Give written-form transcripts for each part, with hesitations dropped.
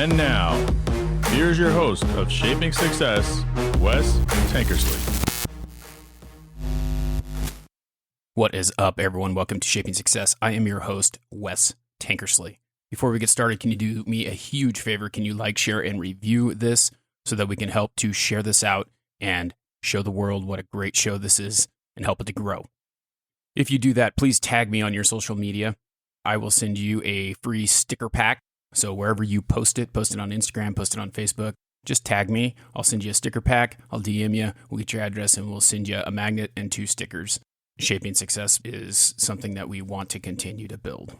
And now, here's your host of Shaping Success, Wes Tankersley. What is up, everyone? Welcome to Shaping Success. I am your host, Wes Tankersley. Before we get started, can you do me a huge favor? Can you like, share, and review this so that we can help to share this out and show the world what a great show this is and help it to grow? If you do that, please tag me on your social media. I will send you a free sticker pack. So wherever you post it on Instagram, post it on Facebook, just tag me. I'll send you a sticker pack. I'll DM you. We'll get your address and we'll send you a magnet and 2 stickers. Shaping Success is something that we want to continue to build.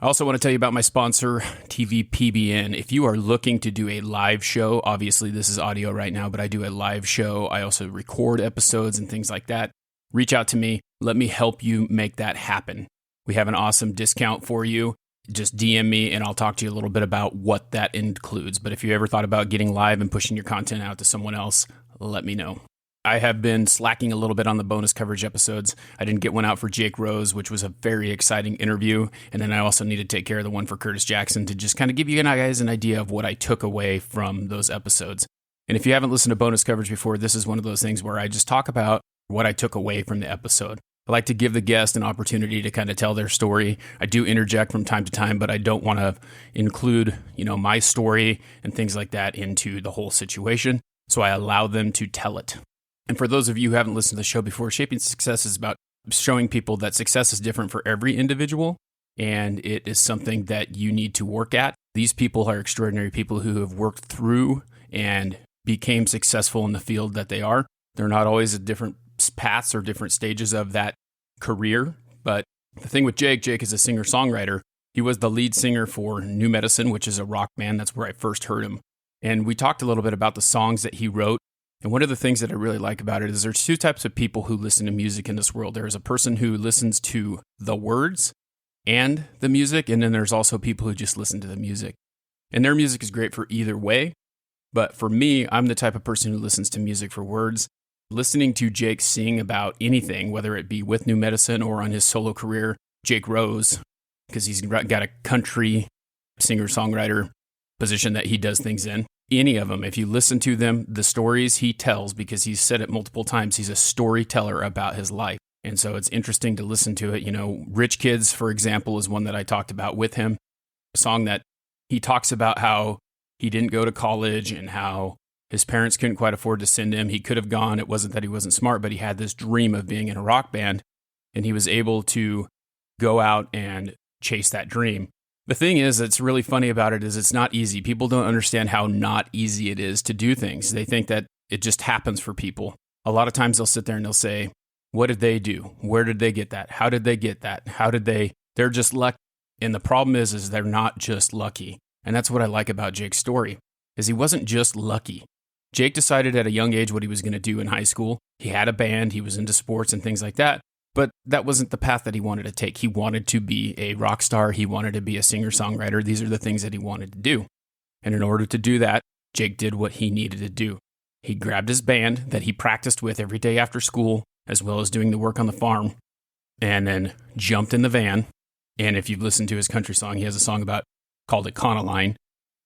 I also want to tell you about my sponsor, TVPBN. If you are looking to do a live show, obviously this is audio right now, but I do a live show. I also record episodes and things like that. Reach out to me. Let me help you make that happen. We have an awesome discount for you. Just DM me and I'll talk to you a little bit about what that includes. But if you ever thought about getting live and pushing your content out to someone else, let me know. I have been slacking a little bit on the bonus coverage episodes. I didn't get one out for Jake Rose, which was a very exciting interview. And then I also need to take care of the one for Curtis Jackson to just kind of give you guys an idea of what I took away from those episodes. And if you haven't listened to bonus coverage before, this is one of those things where I just talk about what I took away from the episode. I like to give the guest an opportunity to kind of tell their story. I do interject from time to time, but I don't want to include, my story and things like that into the whole situation. So I allow them to tell it. And for those of you who haven't listened to the show before, Shaping Success is about showing people that success is different for every individual, and it is something that you need to work at. These people are extraordinary people who have worked through and became successful in the field that they are. They're not always at different paths or different stages of that career. But the thing with Jake is a singer-songwriter. He was the lead singer for New Medicine, which is a rock band. That's where I first heard him. And we talked a little bit about the songs that he wrote. And one of the things that I really like about it is there's 2 types of people who listen to music in this world. There's a person who listens to the words and the music, and then there's also people who just listen to the music. And their music is great for either way. But for me, I'm the type of person who listens to music for words. Listening to Jake sing about anything, whether it be with New Medicine or on his solo career, Jake Rose, because he's got a country singer-songwriter position that he does things in. Any of them, if you listen to them, the stories he tells, because he's said it multiple times, he's a storyteller about his life. And so it's interesting to listen to it. Rich Kids, for example, is one that I talked about with him. A song that he talks about how he didn't go to college and how his parents couldn't quite afford to send him. He could have gone. It wasn't that he wasn't smart, but he had this dream of being in a rock band, and he was able to go out and chase that dream. The thing is, that's really funny about it is it's not easy. People don't understand how not easy it is to do things. They think that it just happens for people. A lot of times they'll sit there and they'll say, what did they do? Where did they get that? How did they get that? They're just lucky. And the problem is they're not just lucky. And that's what I like about Jake's story, is he wasn't just lucky. Jake decided at a young age what he was going to do in high school. He had a band, he was into sports and things like that, but that wasn't the path that he wanted to take. He wanted to be a rock star. He wanted to be a singer-songwriter. These are the things that he wanted to do. And in order to do that, Jake did what he needed to do. He grabbed his band that he practiced with every day after school, as well as doing the work on the farm, and then jumped in the van. And if you've listened to his country song, he has a song called Econoline,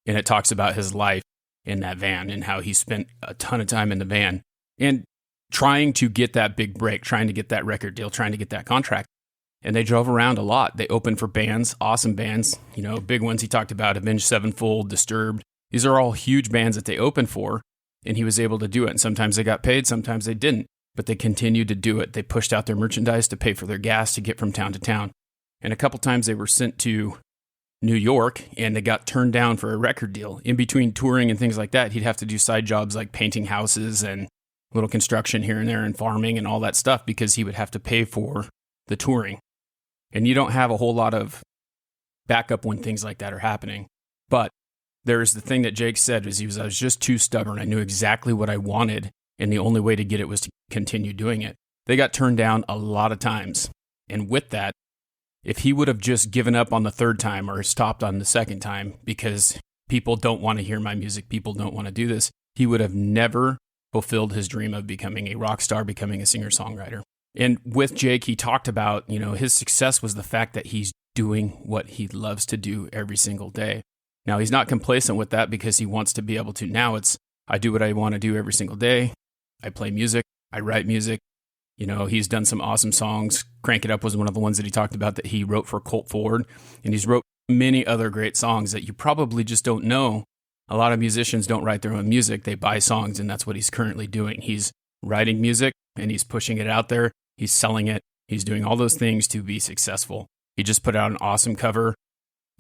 and it talks about his life in that van and how he spent a ton of time in the van and trying to get that big break, trying to get that record deal, trying to get that contract. And they drove around a lot. They opened for bands, awesome bands, big ones he talked about, Avenged Sevenfold, Disturbed. These are all huge bands that they opened for, and he was able to do it. And sometimes they got paid, sometimes they didn't, but they continued to do it. They pushed out their merchandise to pay for their gas to get from town to town. And a couple times they were sent to New York, and they got turned down for a record deal. In between touring and things like that, he'd have to do side jobs like painting houses and little construction here and there and farming and all that stuff because he would have to pay for the touring. And you don't have a whole lot of backup when things like that are happening. But there's the thing that Jake said is I was just too stubborn. I knew exactly what I wanted, and the only way to get it was to continue doing it. They got turned down a lot of times. And with that, if he would have just given up on the 3rd time or stopped on the 2nd time because people don't want to hear my music, people don't want to do this, he would have never fulfilled his dream of becoming a rock star, becoming a singer-songwriter. And with Jake, he talked about, his success was the fact that he's doing what he loves to do every single day. Now, he's not complacent with that because he wants to be able to. Now I do what I want to do every single day. I play music. I write music. He's done some awesome songs. Crank It Up was one of the ones that he talked about that he wrote for Colt Ford. And he's wrote many other great songs that you probably just don't know. A lot of musicians don't write their own music. They buy songs, and that's what he's currently doing. He's writing music, and he's pushing it out there. He's selling it. He's doing all those things to be successful. He just put out an awesome cover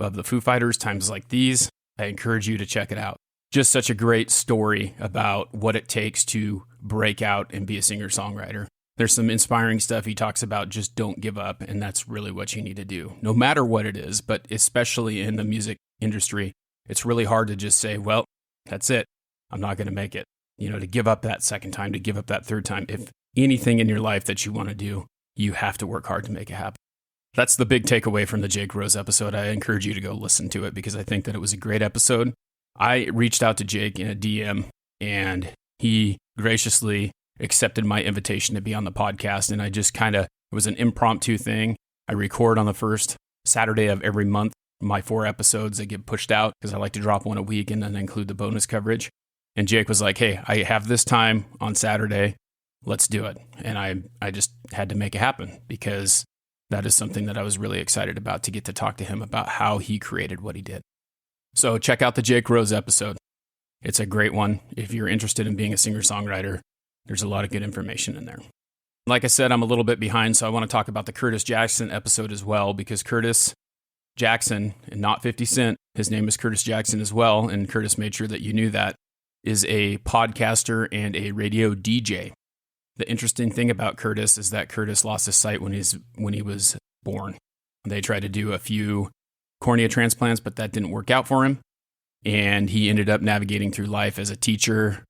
of the Foo Fighters, Times Like These. I encourage you to check it out. Just such a great story about what it takes to break out and be a singer-songwriter. There's some inspiring stuff he talks about. Just don't give up, and that's really what you need to do, no matter what it is, but especially in the music industry. It's really hard to just say, well, that's it. I'm not going to make it. To give up that second time, to give up that third time. If anything in your life that you want to do, you have to work hard to make it happen. That's the big takeaway from the Jake Rose episode. I encourage you to go listen to it because I think that it was a great episode. I reached out to Jake in a DM, and he graciously accepted my invitation to be on the podcast. And it was an impromptu thing. I record on the first Saturday of every month. My 4 episodes that get pushed out because I like to drop one a week and then include the bonus coverage. And Jake was like, hey, I have this time on Saturday. Let's do it. And I just had to make it happen because that is something that I was really excited about, to get to talk to him about how he created what he did. So check out the Jake Rose episode. It's a great one. If you're interested in being a singer-songwriter, there's a lot of good information in there. Like I said, I'm a little bit behind, so I want to talk about the Curtis Jackson episode as well, because Curtis Jackson, and not 50 Cent, his name is Curtis Jackson as well, and Curtis made sure that you knew that, is a podcaster and a radio DJ. The interesting thing about Curtis is that Curtis lost his sight when he was born. They tried to do a few cornea transplants, but that didn't work out for him. And he ended up navigating through life as a teacher,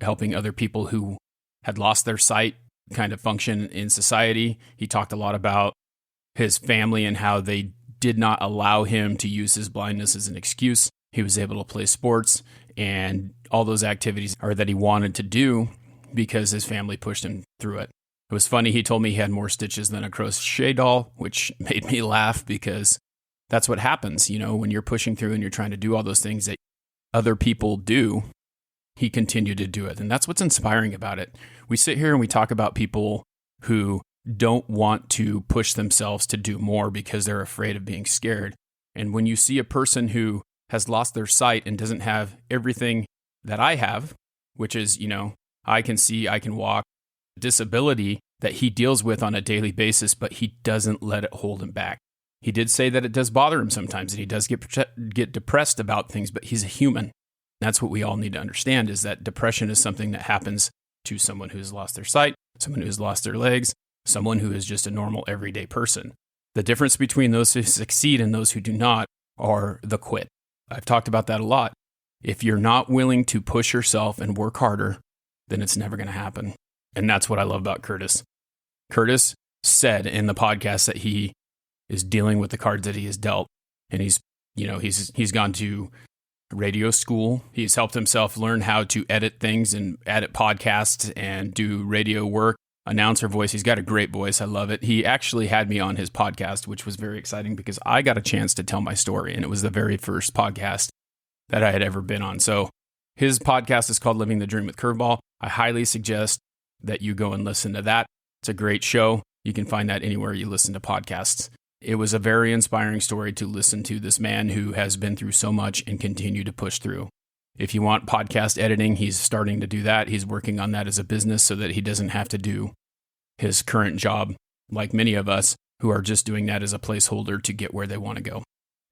helping other people who had lost their sight kind of function in society. He talked a lot about his family and how they did not allow him to use his blindness as an excuse. He was able to play sports and all those activities that he wanted to do because his family pushed him through it. It was funny. He told me he had more stitches than a crochet doll, which made me laugh because that's what happens, when you're pushing through and you're trying to do all those things that other people do. He continued to do it. And that's what's inspiring about it. We sit here and we talk about people who don't want to push themselves to do more because they're afraid of being scared. And when you see a person who has lost their sight and doesn't have everything that I have, which is, I can see, I can walk, disability that he deals with on a daily basis, but he doesn't let it hold him back. He did say that it does bother him sometimes, and he does get depressed about things, but he's a human. That's what we all need to understand, is that depression is something that happens to someone who has lost their sight, someone who has lost their legs, someone who is just a normal everyday person. The difference between those who succeed and those who do not are the quit. I've talked about that a lot. If you're not willing to push yourself and work harder, then it's never going to happen. And that's what I love about Curtis. Curtis said in the podcast that he is dealing with the cards that he is dealt. And he's gone to radio school. He's helped himself learn how to edit things and edit podcasts and do radio work, announcer voice. He's got a great voice. I love it. He actually had me on his podcast, which was very exciting because I got a chance to tell my story. And it was the very first podcast that I had ever been on. So his podcast is called Living the Dream with Curveball. I highly suggest that you go and listen to that. It's a great show. You can find that anywhere you listen to podcasts. It was a very inspiring story to listen to this man who has been through so much and continue to push through. If you want podcast editing, he's starting to do that. He's working on that as a business so that he doesn't have to do his current job like many of us who are just doing that as a placeholder to get where they want to go.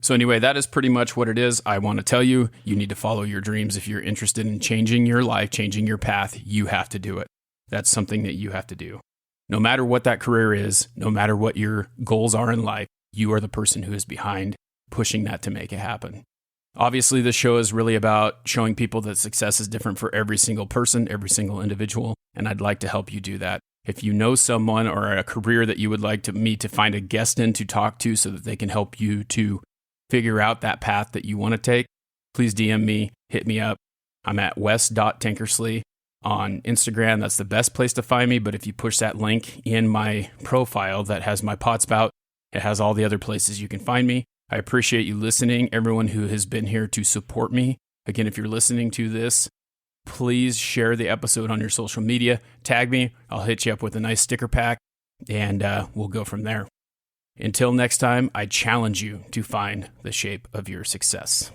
So anyway, that is pretty much what it is. I want to tell you, you need to follow your dreams. If you're interested in changing your life, changing your path, you have to do it. That's something that you have to do. No matter what that career is, no matter what your goals are in life, you are the person who is behind pushing that to make it happen. Obviously, this show is really about showing people that success is different for every single person, every single individual, and I'd like to help you do that. If you know someone or a career that you would like me to find a guest in to talk to so that they can help you to figure out that path that you want to take, please DM me, hit me up. I'm at wes.tankersley on Instagram. That's the best place to find me. But if you push that link in my profile that has my PodSpout, it has all the other places you can find me. I appreciate you listening, everyone who has been here to support me. Again, if you're listening to this, please share the episode on your social media. Tag me. I'll hit you up with a nice sticker pack, and we'll go from there. Until next time, I challenge you to find the shape of your success.